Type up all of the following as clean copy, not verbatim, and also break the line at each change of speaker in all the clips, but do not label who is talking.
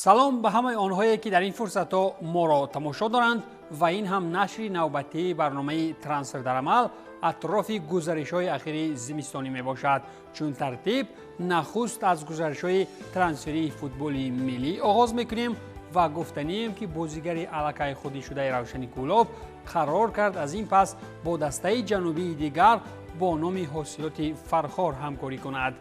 سلام به همه آنهایی که در این فرصت ما را تماشا دارند و این هم نشر نوبتی برنامه ترانسفر در عمل اطراف گزارش‌های اخیر زمستانی می باشد. چون ترتیب نخست از گزارش‌های ترانسفری فوتبال ملی آغاز می‌کنیم و گفتنیم که بازیگر الکای خودی شده روشن کولوب قرار کرد از این پس با دسته جنوبی دیگر با نام حاصلات فرخار همکاری کند.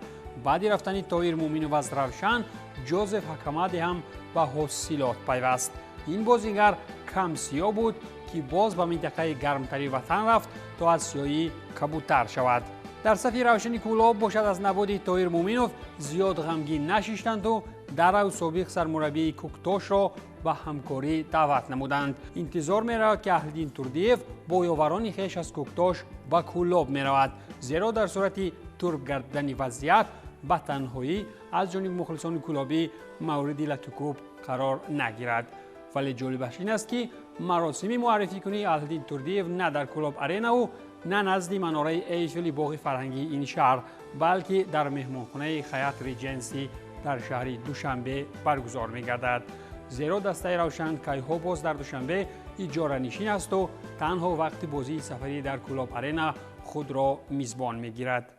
بعد رفتن طاهر مومین و از روشن، جوزف حکمتی هم به حاصلات پیوست. این بازیگر کم سیاه بود که باز به منطقه گرمتری وطن رفت تا از سیاهی کبوتر شود. در صف روشن کولوب باشد از نبود طاهر مومینوف زیاد غمگین نشستند و در او سابق سرمربی کوکتاش را به همکاری دعوت نمودند. انتظار می رود که اهلدین توردیف با یاوران خویش از کوکتاش به کولوب می رود، زیرا در صورت ترک گردیدن وضعیت به تنهایی از جانب مخلصان کولوبی مورد لطکوب قرار نگیرد. ولی جالبش این است که مراسم معرفی کنی اهلدین توردیف نه در کولوب ارینا و نه نزد مناره ایفل باغ فرهنگی این شهر، بلکه در مهمانخانه خیاط ریجنسی در شهر دوشنبه برگزار می گردد. زیرا دسته روشن کیها باز در دوشنبه اجاره نشین است و تنها وقت بازی سفری در کولوب ارینا خود را میزبان می گیرد.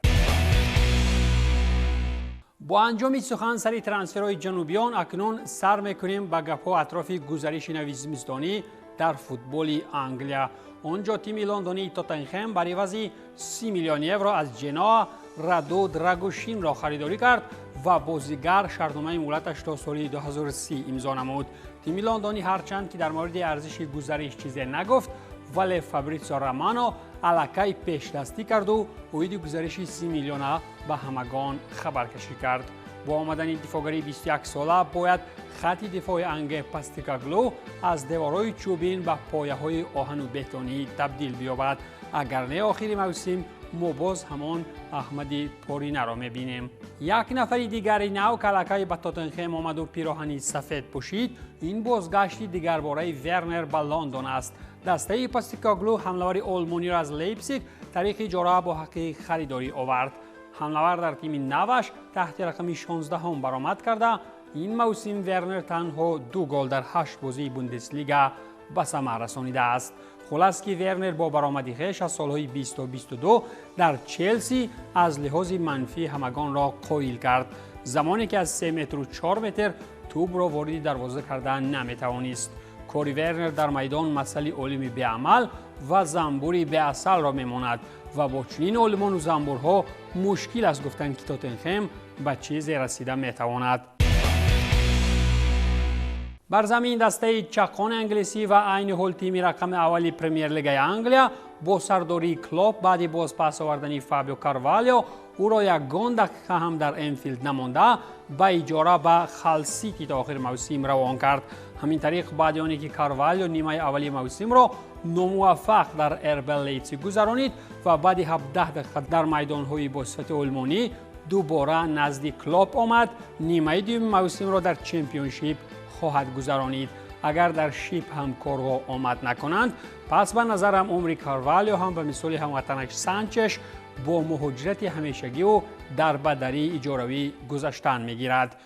با انجام سخن سری ترانسفرهای جنوبیان اکنون سر میکنیم به گپ‌ها اطراف گزارش نوی زمستانی در فوتبال انگلیا. آنجا تیم لندنی تاتنهام بر عوض 30 میلیون یورو از جنوا رادو دراگوشین را خریداری کرد و بازیگر شرطنامه مهلتش تا سال 2030 امضا نمود. تیم لندنی هرچند که در مورد ارزش گزارش چیزی نگفت، ولی فابریزیو رومانو الکی پیش دستی کرد و اوید گزارش 30 میلیون به همگان خبر کشی کرد. با آمدن دفاعگری 21 ساله باید خط دفاع انگه پاستیکاگلو از دیوارهای چوبین به پایه‌های آهن و بتونی تبدیل بیابد. اگر نه آخر موسم ما باز همان احمدی پورینه را می‌بینیم. یک نفر دیگری نو که الکی به تاتنهام آمد و پیراهن سفید پوشید، این بازگشت دیگر باره ورنر به لندن است. دسته پاستیکاگلو حملور آلمانی را از لیپزیگ طریق اجاره با حق خریداری آورد. حملور در تیم نوش تحت رقم 16 هم برآمد کرده. این موسم ورنر تنها 2 گل در 8 بازی بوندسلیگا به ثمر رسانیده است. خلاص که ورنر با برآمدی خویش از سالهای 20 و 22 در چلسی از لحاظ منفی همگان را قایل کرد، زمانی که از 3 متر و 4 متر توپ را وارد دروازه کردن نمیتوانست. کاری ورنر در میدان مسئله عالمی به عمل و زنبوری به اصل را میماند و با چنین علمان و زنبورها مشکل است گفتن که تاتنهام به چیزی رسیده میتواند. بر زمین دسته چقان انگلیسی و عین حال تیم رقم اولی پرمیر لیگ انگلیا با سرداری کلوب بعد باز پس آوردن فابیو کاروالیو او را یگان دقیقه هم در انفیلد نمانده به اجاره به خال سیتی تا آخر موسم روان کرد. همین طریق بعد آنی که کاروالیو نیمه اولی موسم را ناموفق در اربل لیپزیگ گذرانید و بعد 17 دقیقه در میدان‌های با صفت آلمانی دوباره نزد کلوب آمد، نیمه دوم موسم را در چمپیونشیپ خواهد گذرانید. اگر در شیپ هم کارها آمد نکنند، پس به نظرم عمر کاروالیو هم به مثال هموطنش سانچش با مهاجرت همیشگی و در بدری اجاروی گذشتن میگیرد.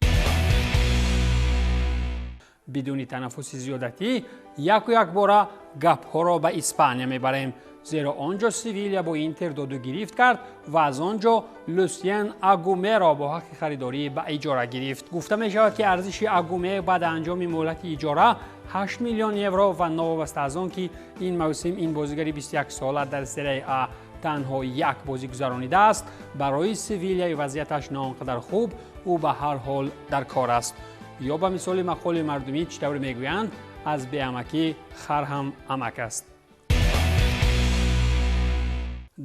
بدون تنفس زیادتی یک باره گپ ها را به اسپانیا میبریم، زیرا آنجا سیویلیا با اینتر 2-2 گرفت کرد و از آنجا لوسیان اگومه را با حق خریداری به اجاره گرفت. گفته می شود که ارزش اگومه بعد انجام مهلت اجاره 8 میلیون یورو و نوابسته از آن که این موسم این بازیگر 21 ساله در سری ا تنها یک بازی گذرانیده است، برای سیویلیا وضعیتش نه آنقدر خوب او به هر حال در کار است. یا به مثال مقال مردمی چطور میگویند از بیامکی خر هم امک است.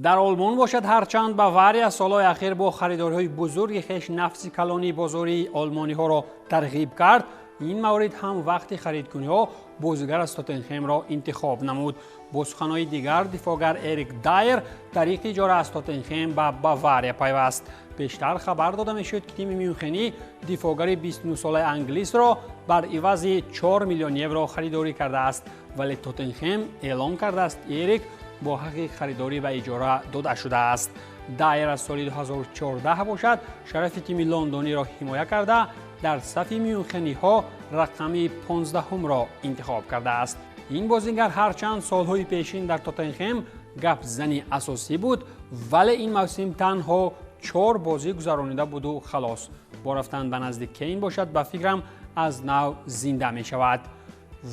در آلمان باشد هرچند به وری از سالهای اخیر با خریداری‌های بزرگ خویش نفس کلانی بازاری آلمانی ها را ترغیب کرد، این مورد هم وقتی خریدکنی ها بازیگر از تاتنهام را انتخاب نمود. با سخن‌های دیگر دفاعگر اریک دایر طریق اجاره از تاتنهام به باواریا پیوست. پیشتر خبر داده میشد که تیم میونخنی دفاعگر 29 ساله انگلیس را بر عوض 4 میلیون یورو خریداری کرده است، ولی تاتنهام اعلام کرده است اریک با حق خریداری و اجاره داده شده است. دایر از سال 2014 باشد شرف تیم لندنی را حمایت کرده در صف میونخنی ها رقم 15 را انتخاب کرده است. این بازیگر هرچند سالهای پیشین در توتنهام گپ زنی اساسی بود، ولی این موسم تنها 4 بازی گذرانیده بود و خلاص. با رفتن به نزد کین باشد به فکرم از نو زنده می شود.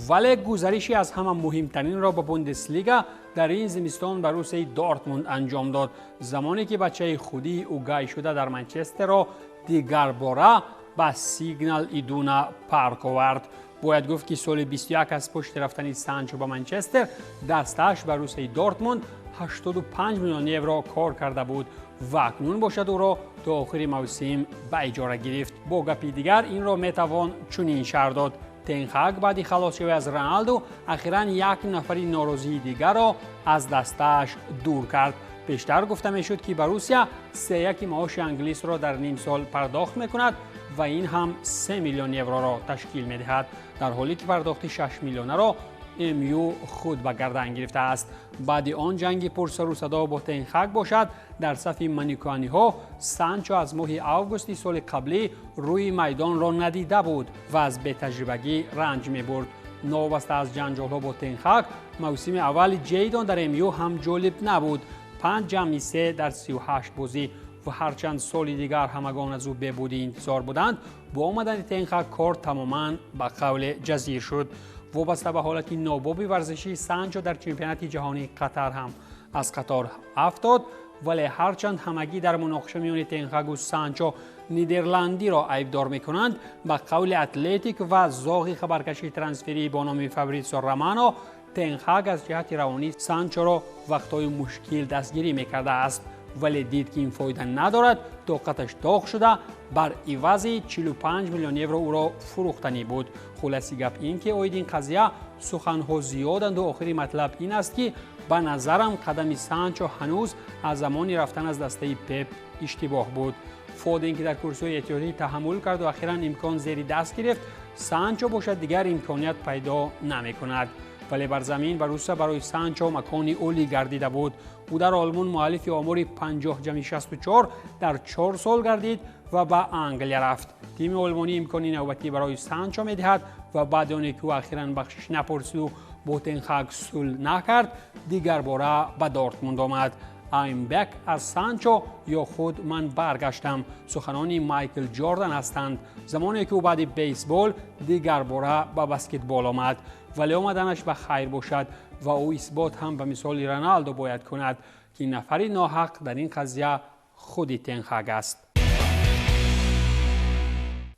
ولی گزارشی از همه مهمترین را به بوندسلیگا در این زمستان بروسیای دورتموند انجام داد، زمانی که بچه خودی او گای شده در منچستر را دیگر باره به سیگنال ایدونا پارک آورد. باید گفت که سال 21 از پشت رفتن سانچو به منچستر دستش بروسیای دورتموند 85 میلیون یورو کار کرده بود و اکنون باشد او را تا آخر موسم به اجاره گرفت. با گپی دیگر این را میتوان چنین شرح داد: تن هاگ بعد خلاص شدن از رونالدو اخیراً یک نفری ناراضی دیگر را از دستش دور کرد. پیشتر گفته میشد که بروسیا 3 معاش انگلیس را در نیم سال پرداخت میکند و این هم 3 میلیون یورو را تشکیل میدهد، در حالی که پرداخت 6 میلیون را امیو خود به گردن گرفته است. بعد آن جنگ پرسر و صدا با تن هاگ باشد در صف منیکانی ها سانچو از ماه آگوست سال قبلی روی میدان را ندیده بود و از بی‌تجربگی رنج می‌برد. نوابسته از جنجال ها با تن هاگ موسم اول جیدان در امیو هم جالب نبود. 5-3 در 38 بازی و هرچند سال دیگر همگان از او بهبودی انتظار بودند، با آمدن تن هاگ کار تماما به قول جزیر شد. وابسته به حالت ناباب ورزشی سانچو در چمپیونات جهانی قطر هم از قطار افتاد، ولی هرچند همگی در مناقشه میان تن هاگ و سانچو نیدرلندی را عیبدار میکنند، به قول اتلتیک و زاغ خبرکشی ترانسفری با نام فابریزیو رومانو، تن هاگ از جهت روانی سانچو را وقتهای مشکل دستگیری میکرده است، ولی دید که این فایده ندارد، طاقتش داغ شده بر عوض 45 میلیون یورو او را فروختنی بود. خلاصی گپ این که اوید این قضیه سخنها زیادند و آخری مطلب این است که به نظرم قدم سانچو هنوز از زمانی رفتن از دسته پپ اشتباه بود. فودن که در کورس‌های اتحادیه تحمل کرد و اخیراً امکان زیر دست گرفت، سانچو باشد دیگر امکانیت پیدا نمی‌کند. ولی بر زمین بروسیا برای سانچو مکانی اولی گردیده بود. او در آلمان مؤلف آمار 50-64 در 4 سال گردید و به انگلیا رفت. تیم آلمانی امکانی نوبتی برای سانچو میدهد و بعد آن که او اخیراً بخشش نپرسید و با تن هاگ صلح نکرد، دیگر باره به دورتموند آمد. I'm back از سانچو یا خود من برگشتم سخنانی مایکل جوردن هستند، زمانی که او بعد بیسبال دیگر باره به بسکتبال آمد. ولی آمدنش به خیر باشد و او اثبات هم به مثال رونالدو باید کند که نفری ناحق در این قضیه خودی تن هاگ است.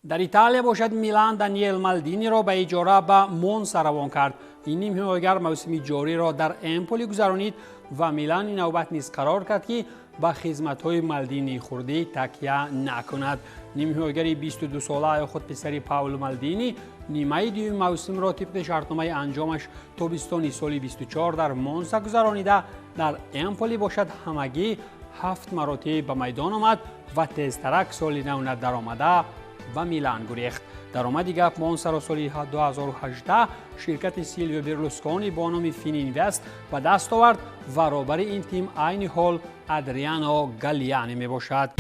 در ایتالیا باشد میلان دانیل مالدینی را به اجاره به مونزا روان کرد. این نیم حمایتگر موسم جاری را در امپولی گذرانید و میلان این نوبت نیز قرار کرد که به خدمت‌های مالدینی خردی تکیه نکند. نیم حمایتگر 22 ساله خود پسری پاولو مالدینی نیمه دوم موسم را طبق شرطنامه انجامش تابستان سال 24 در مونزا گذرانیده در امپولی باشد همگی 7 مراتب به میدان آمد و تیزترک سال نو درآمده و میلان گریخت. درآمد گپ مونزا را سال 2018 شرکت سیلویو برلوسکونی با نام فین اینوست به دست آورد و رهبر این تیم عین حال ادریانو گالیانی می باشد.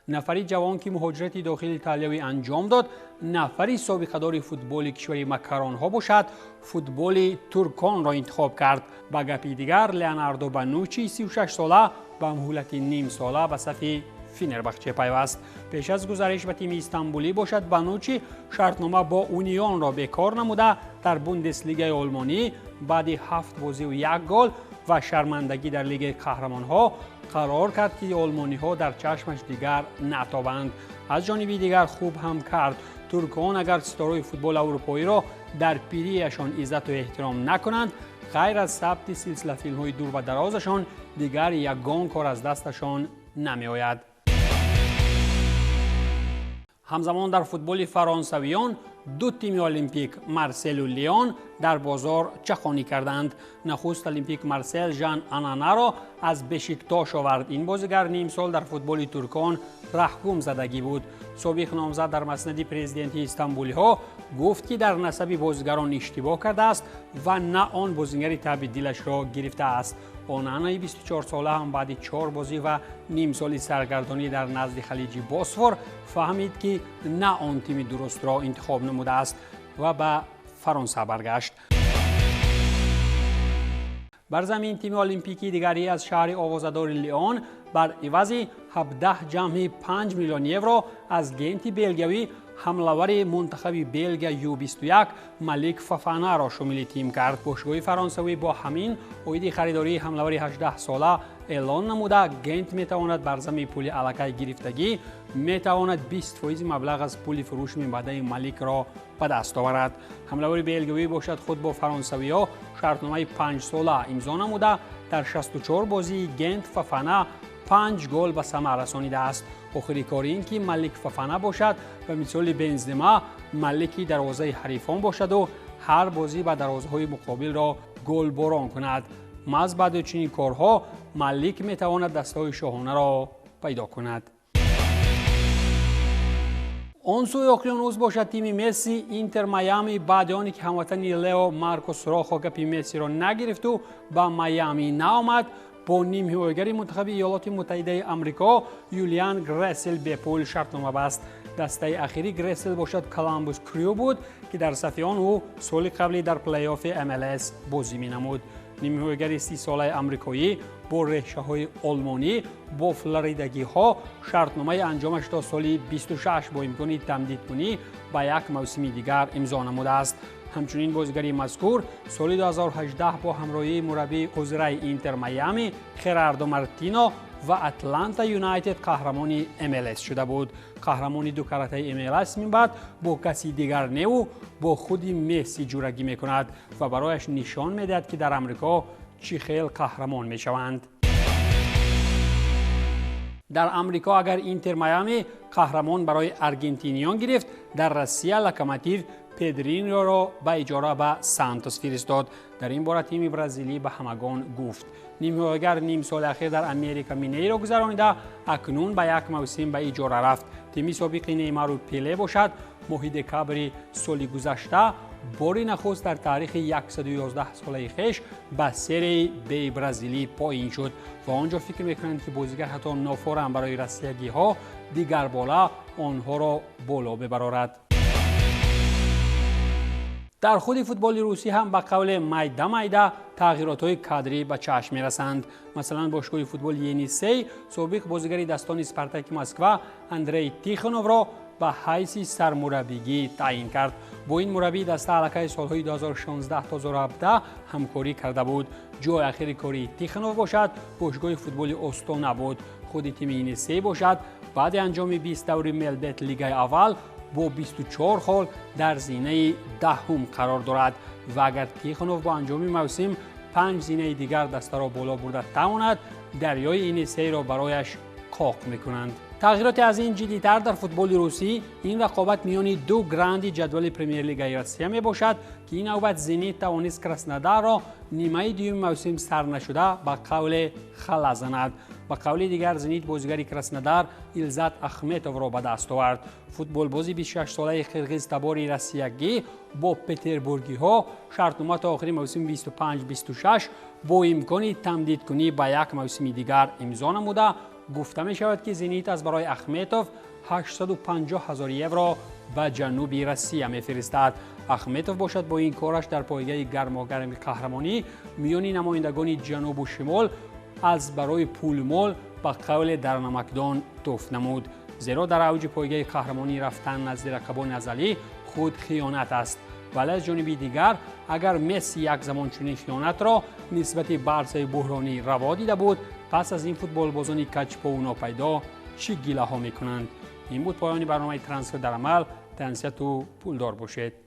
نفری جوان که مهاجرت داخل ایتالیایی انجام داد، نفری سابقه دار فوتبال کشور مکران ها باشد، فوتبال ترکان را انتخاب کرد. با گپی دیگر لیوناردو بانوچی 36 ساله به مهلت نیم ساله به صف فنربخچه پیوست. پیش از گزارش به تیم استانبولی باشد بانوچی شرطنامه با اونیون را بیکار نموده در بوندسلیگای آلمانی بعد 7 بازی و 1 گل و شرمندگی در لیگ قهرمان‌ها قرار کرد که آلمانی ها در چشمش دیگر نتابند. از جانبی دیگر خوب هم کرد. ترکان اگر ستاره فوتبال اروپایی را در پیریشان عزت و احترام نکنند، غیر از ثبت سلسله فیلم‌های دور و درازشان دیگر یگان کار از دستشان نمی آید. همزمان در فوتبال فرانسویان دو تیم المپیک مارسی و لیون در بازار چخانی کردند. نخست المپیک مارسل ژان آنانا را از بشیکتاش آورد. این بازیگر نیم سال در فوتبال ترکان رهگم زدگی بود. سابق نامزد در مسند پرزیدنتی استانبولی ها گفت که در نسب بازیگران اشتباه کرده است و نه آن بازیگر تبدیلش را گرفته است. آنانا 24 ساله هم بعد 4 بازی و نیم سالی سرگردانی در نزد خلیج بوسفور فهمید که نه آن تیم درست را انتخاب نموده است و به فرانسه برگشت. بر زمین تیم المپیکی دیگری از شهر آوازه‌دار لیون بر عوض 17.5 میلیون یورو از گنت بلگیایی حمله‌ور منتخب بلگیا U21 مالیک فافانا را شامل تیم کرد. باشگاه فرانسوی با همین عقد خریداری حمله‌ور 18 ساله اعلان نموده گنت میتواند بر زمین پول الکی گرفتگی میتواند 20% مبلغ از پول فروش میبده مالیک را به دست آورد. حمله‌ور بلگیایی باشد خود با فرانسوی‌ها شرطنامه 5 ساله امضا نموده. در 64 بازی گنت فافانا 5 گل به ثمر رسانیده است. آخرین کار این که مالیک فافانا باشد و مثل بنزما مالکی دروازه حریفان باشد و هر بازی به دروازه‌های مقابل را گل باران کند. از بعد چنین کارها مالیک میتواند دستای شاهانه را پیدا کند. آن سوی اقیانوس باشد تیم مسی اینتر میامی بعد آنی که هموطنی لئو مارکوس راخو گپ مسی را نگرفت و به میامی نآمد با نیم حمایتگر منتخب ایالات متحده آمریکا یولیان گرسل به پول شرطنامه بست. دسته اخیری گرسل باشد کلمبوس کریو بود که در صف آن او سال قبلی در پلی آف MLS بازی می‌نمود. نیم حمایتگر 30 ساله آمریکایی با ریشه‌های آلمانی با فلوریدگی‌ها شرطنامه انجامش تا سال 26 با امکان تمدید کنی به یک موسم دیگر امضا نموده است. همچنین بازیگر مذکور سال 2018 با همراهی مربی حضره اینتر میامی خراردو مارتینو و اتلانتا یونایتد قهرمان MLS شده بود. قهرمانی دو کرته MLS من بعد با کسی دیگر نه و با خود مسی جورگی میکند و برایش نشان میدهد که در آمریکا چی خیل قهرمان میشوند. در آمریکا اگر اینتر میامی قهرمان برای ارژنتینیان گرفت، در روسیه لوکوموتیو پدرینیو را به اجاره به سانتوس فرستاد. در این باره تیم برزیلی به همگان گفت. نیم حمایتگر نیم سال اخیر در امریکا مینیرو گذرانیده اکنون به یک موسم به اجاره رفت. تیم سابق نیمار و پله باشد ماه دکامبر سال گذشته بار نخست در تاریخ 111 ساله خویش به سری بی برزیلی پایین شد و آنجا فکر میکنند که بازیگر حتی نافورم برای رسیدگی ها دیگر بالا آنها را بالا ببرد. در خود فوتبال روسی هم به قول میده تغییرات‌های کادری به چشم می‌رسند. مثلا باشگاه فوتبال ینیسej سابق بازیگر دستان اسپارتاک مسکو اندری تیخونوف را به حیث سرمربیگی تعیین کرد. با این مربی دسته الکی سالهای 2016 تا 2017 همکاری کرده بود. جای اخیر کاری تیخونوف باشد باشگاه فوتبال استون بود. خود تیم ینیسej باشد بعد انجام 20 دور ملت لیگ اول با 24 خال در زینه دهم قرار دارد و اگر تیخونوف با انجام موسم 5 زینه دیگر دسته را بالا برده تواند دریای ینیسej را برایش قاق میکنند. تغییرات از این جدی‌تر در فوتبال روسی این رقابت میان دو گراند جدول پرمیر لیگ روسیه می باشد که این نوبت زنیت توانست کراسنودار را نیمه دوم موسم سر نشده به قول خلا زند. به قول دیگر زنیت بازیگر کراسنودار ایلزات اخمتوف را به دست آورد. فوتبال بازی 26 ساله قرقیز تبار روسیگی با پتربورگی ها شرطنامه تا آخر موسم 25-26 با امکان تمدید کنی به یک موسم دیگر امضا نموده. گفته می شود که زنیت از برای اخمتوف 850,000 یورو به جنوب روسیه میفرستد. اخمتوف باشد با این کارش در پایگاه گرماگرم قهرمانی میان نمایندگان جنوب و شمال از برای پول مال به قول در نمکدان توف نمود. زیرا در اوج پایگاه قهرمانی رفتن نزد رقیبان ازلی خود خیانت است. ولی از جانب دیگر اگر مسی یک زمان چنین خیانت را نسبت بارسای بحرانی روا دیده بود، پس از این فوتبال بازانی کچپا و ناپیدا چی گله ها میکنند. این بود پایان برنامه ترانسفر در عمل. تنسیت و پولدار باشید.